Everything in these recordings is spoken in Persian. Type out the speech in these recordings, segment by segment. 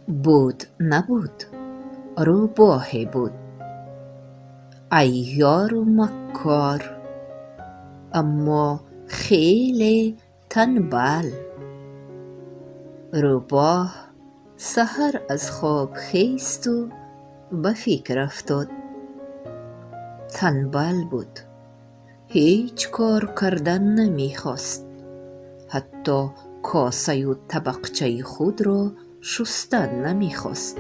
بود نبود، روباهی بود. عیار و مکار، اما خیلی تنبل. روباه سحر از خواب خیست و به فکر افتاد. تنبل بود، هیچ کار کردن نمیخواست، حتی کاسه و طبقچه خود را شستن نمیخواست.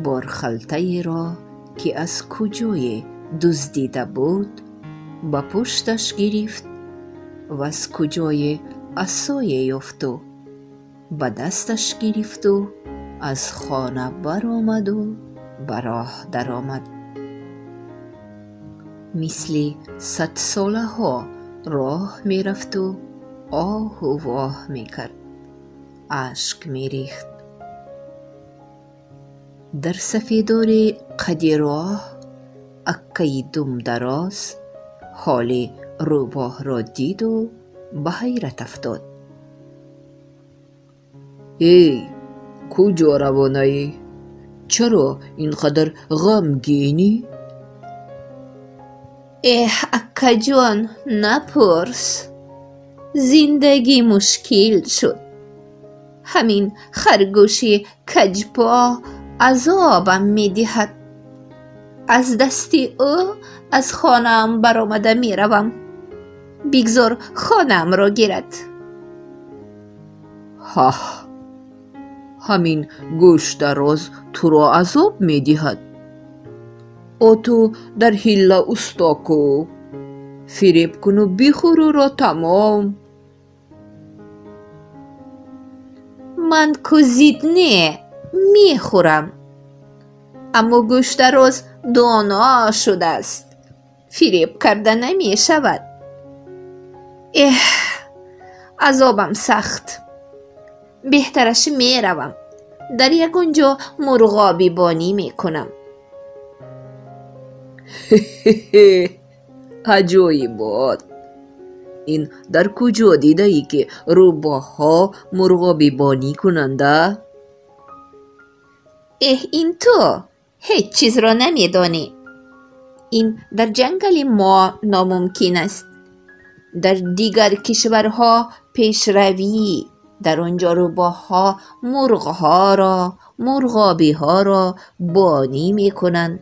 بارخلطه را که از کجای دزدیده بود به پشتش گرفت و از کجای عصای یافت و به دستش گرفت و از خانه برآمد و به راه درآمد. مثل 100 ساله ها راه می رفت و آه و واه می کرد، اشک می ریخت. در سفیدار قدی راه اکه دم دراز حال روباه را دید و به حیرت افتاد. ای کجا روانه‌ای؟ چرا اینقدر غمگینی؟ اکه جان نپرس، زندگی مشکل شد. همین خرگوش کجپا عذابم میدهد. از دست او از خانه‌ام برآمده میروم. بگذار خانه‌ام را گیرد. ها، همین گوش دراز تو را عذاب میدهد. او تو در حیله استا کو، فریب کن و بخور را تمام. من کوزید نه میخورم، اما گوش دراز دانا شده است، فریب کرده نمی شود. عذابم سخت. بهترش میروم، در یکونجا مرغابی بانی میکنم. عجایب بود. این در کجا دیده ای که روباه ها مرغابی بانی کننده؟ این تو هیچ چیز را نمیدانی. این در جنگل ما ناممکن است. در دیگر کشورها پیشروی، در آنجا روباه ها مرغ ها را، مرغابی ها را بانی میکنند.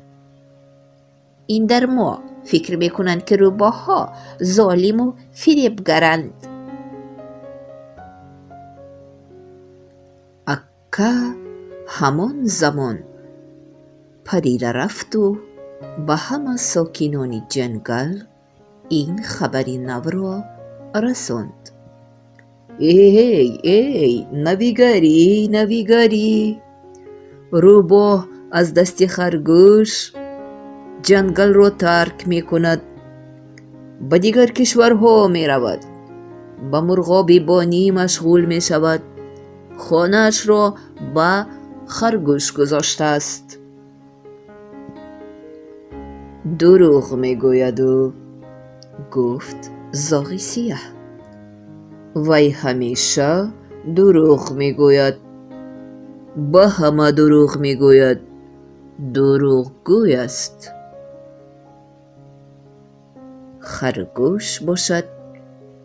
این در ما فکر میکنند که روباه ها ظالم و فریبگرند. اکه همان زمان پریده رفت و به همه ساکنان جنگل این خبری نو را رساند. ای نویگری، روباه از دست خرگوش جنگل را ترک می کند، به دیگر کشورها می رود، به مرغابی بانی مشغول می شود، خانه‌اش را به خرگوش گذاشته است. دروغ می گوید و گفت زاغی سیاه. وی همیشه دروغ می گوید، به همه دروغ می گوید، دروغ گوی است. خرگوش باشد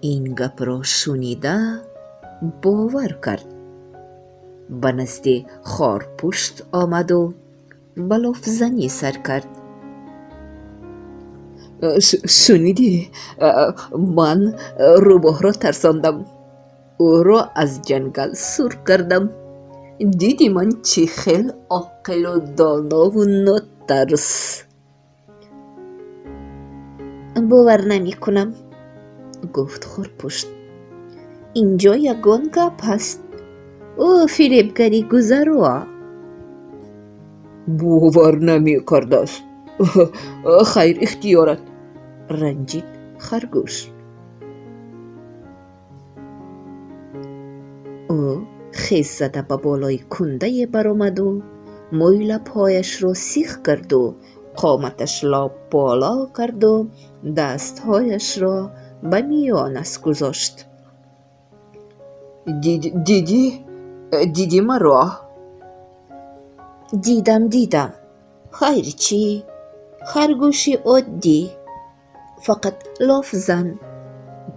این گپ را شنیده باور کرد. به نزد خارپشت آمد و بلاف زنی سر کرد. شنیدی؟ من روباه را ترساندم، او را از جنگل سر کردم. دیدی من چه خیلی عاقل و دانا و ناترس. باور نمی کنم، گفت خارپشت. اینجا یگان گپ هست. او فریبگری گذرا. باور نمی کرده است. خیر اختیارت، رنجید خرگوش. او خیز زده به بالای کنده برآمد و موی پایش را سیخ کرد و قامتش را بالا کرد و دستهایش را به میانش گذاشت. دیدی دیدی مرا؟ دیدم. خیر چی؟ خرگوشی عادی، فقط لاف زن،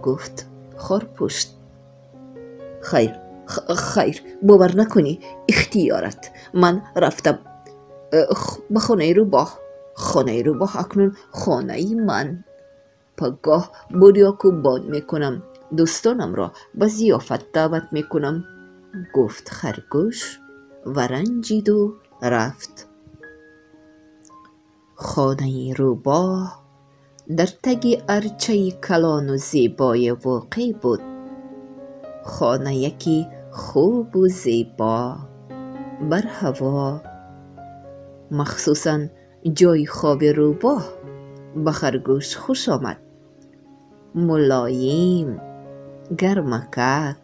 گفت خرپشت. خیر باور نکنی اختیارت. من رفتم به خانه روباه اکنون خانه من. پگاه بریاکو باد میکنم، دوستانم را به ضیافت دعوت میکنم، گفت خرگوش و رنجید و رفت. خانه روباه در تگ ارچه کلان و زیبای واقع بود. خانه یکی خوب و زیبا بر هوا. مخصوصا جای خواب روباه به خرگوش خوش آمد. ملایم، گرمکک،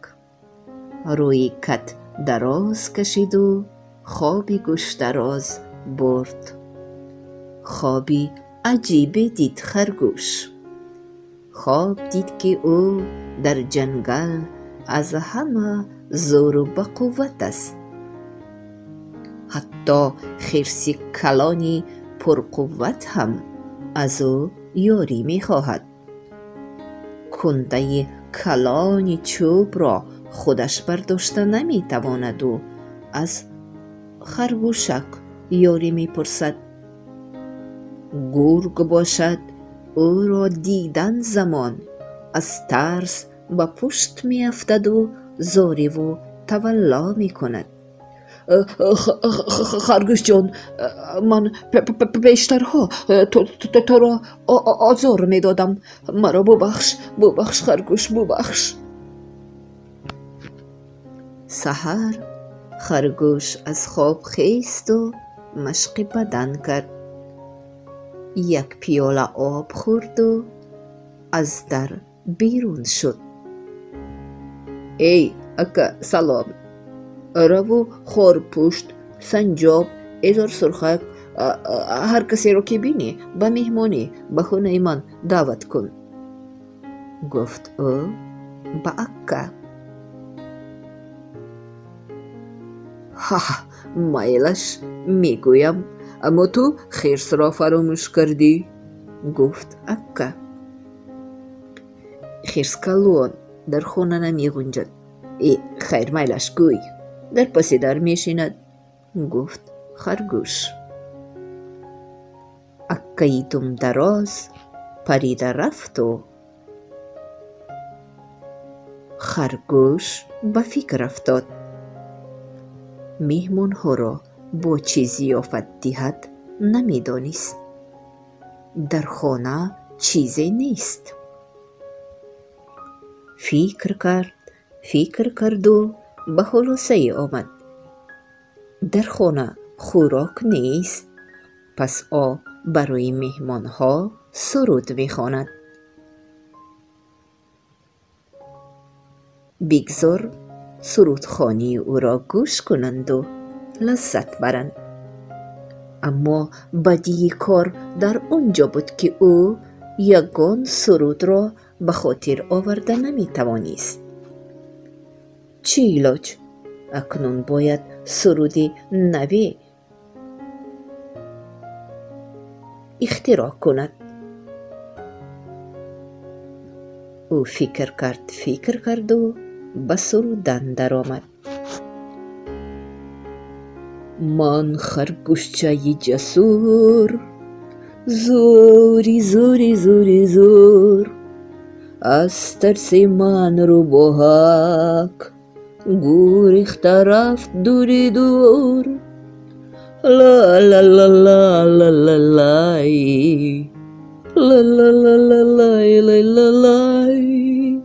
روی کت دراز کشید و خوابی گوش دراز برد. خوابی عجیبی دید خرگوش. خواب دید که او در جنگل از همه زور و بقوت است. حتی خرس کلانی پرقوت هم از او یاری می خواهد. کنده کلانی چوب را خودش برداشته نمی تواند و از خرگوشک یاری می پرسد. گرگ باشد او را دیدن زمان از ترس به پشت می افتد و زاری و تولا می کند. خرگوش جان، من پیشترها تو را آزار می دادم. مرا ببخش خرگوش، ببخش. سحر خرگوش از خواب خیست و مشق بدن کرد. یک پیاله آب خورد و از در بیرون شد. ای اکا سلام. رو خرپشت، سنجاب، ازار سرخک، هر کسی رو که بینی به مهمانی به خونه من دعوت کن، گفت او به اکا. میلش میگویم، اما تو خرس را فراموش کردی، گفت اکا. خرس کلان در خانه نمی گنجد. خیر میلش گوی، در پس در میشیند، گفت خرگوش. اکای دم دراز پریده رفت و خرگوش به فکر افتاد. مهمان ها را با چه ضیافت دهد نمی دانست. در خانه چیزی نیست. فکر کرد و به خلاصه آمد. در خانه خوراک نیست، پس برای مهمان ها سرود می خواند. بگذار سرودخوانی او را گوش کنند و لذت برند. اما بدی کار در آنجا بود که او یگان سرود را به خاطر آورده نمی توانست. چه علاج؟ اکنون باید سرودی نوی اختراع کند. او فکر کرد و به سرودن درآمد. من خرگوشچه جسور، زور از ترس من روباهک گریخته رفت دور لا لا لا لا لا لا لای لا لا لا لا لای لای.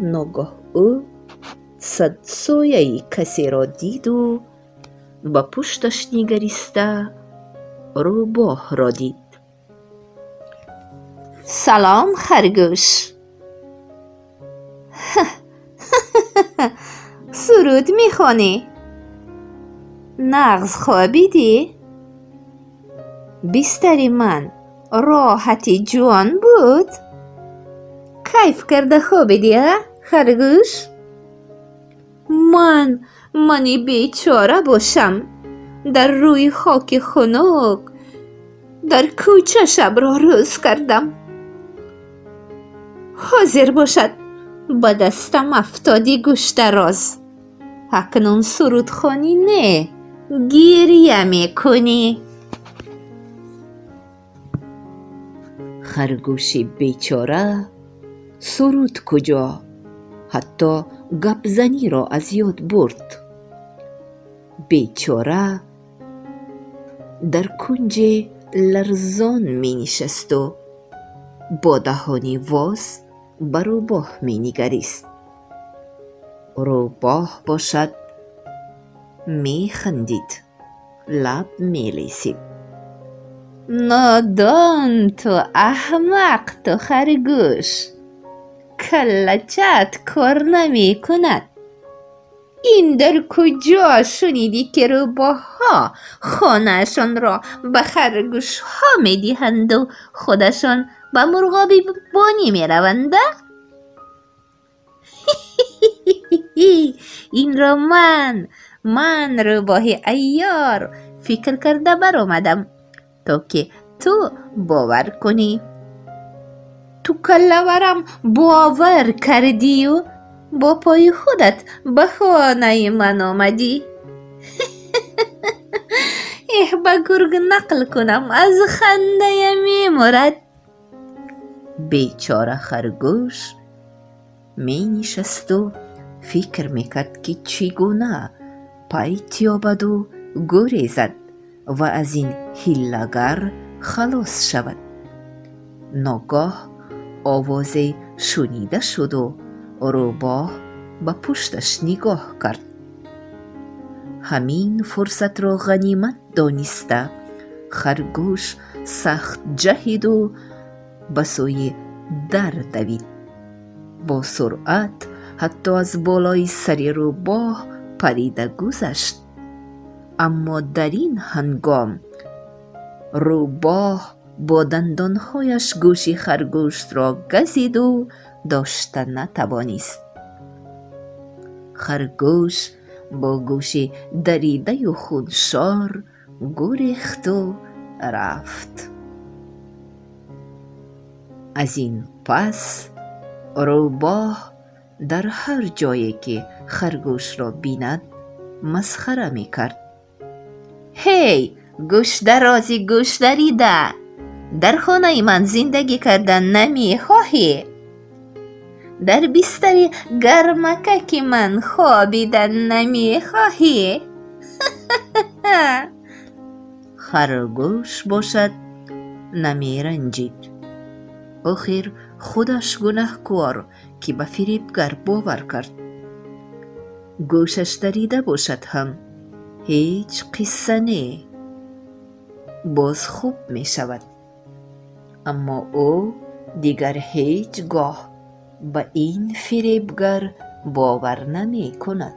ناگاه او صد سایه کسی را دید و به پشتش نگریسته روباه را دید. سلام خرگوش. سرود میخوانی؟ نغز خوابیدی؟ بستر من راحتی جوان بود؟ کیف کرده خوابیدی خرگوش؟ من منی بیچاره باشم، در روی خاک خنک در کوچه شب را روز کردم. حاضر باشد به دستم افتادی گوشت راز، اکنون سرود خوانی نه گریه میکنی. خرگوش بیچاره سرود کجا، حتی گپ زنی را از یاد برد. بیچاره در کنج لرزان می نشست و با دهانی واز به روباه می نگریست. روباه باشد می خندید، لب می لیسید. نادان تو، احمق تو خرگوش، کلچت کار نمی کند. این در کجا شنیدی که روباها خانهشان را به خرگوش ها می دهند و خودشان به مرغابی بانی می روند؟ این را من روباهی عیار فکر کرده برآمدم تا که تو باور کنی. تو کلورم باور کردی و با پای خودت به خانه من آمدی. به گرگ نقل کنم، از خنده می مرد. بیچاره خرگوش می نشست و فکر می کرد که چگونه پیت یابد و گریزد و از این حیله‌گر خلاص شود. ناگاه آوازی شنیده شد و روباه به پشتش نگاه کرد. همین فرصت را غنیمت دانسته خرگوش سخت جهید و به سوی در دوید. با سرعت حتی از بالای سر روباه پریده گذشت. اما در این هنگام روباه با دندانهایش گوش خرگوش را گزید و داشته نتوانست. خرگوش با گوش دریده و خونشار گریخت و رفت. از این پس روباه در هر جایی که خرگوش را بیند مسخره می کرد. هی گوش درازی گوش دریده، در خانه من زندگی کردن نمی خواهی؟ در بستر گرمکک من خوابیدن نمی خواهی؟ خرگوش باشد نمی رنجید. آخر خودش گناهکار که به فریبگر باور کرد. گوشش دریده باشد هم هیچ قصه نه، باز خوب می شود. اما او دیگر هیچگاه به این فریبگر باور نمی کند.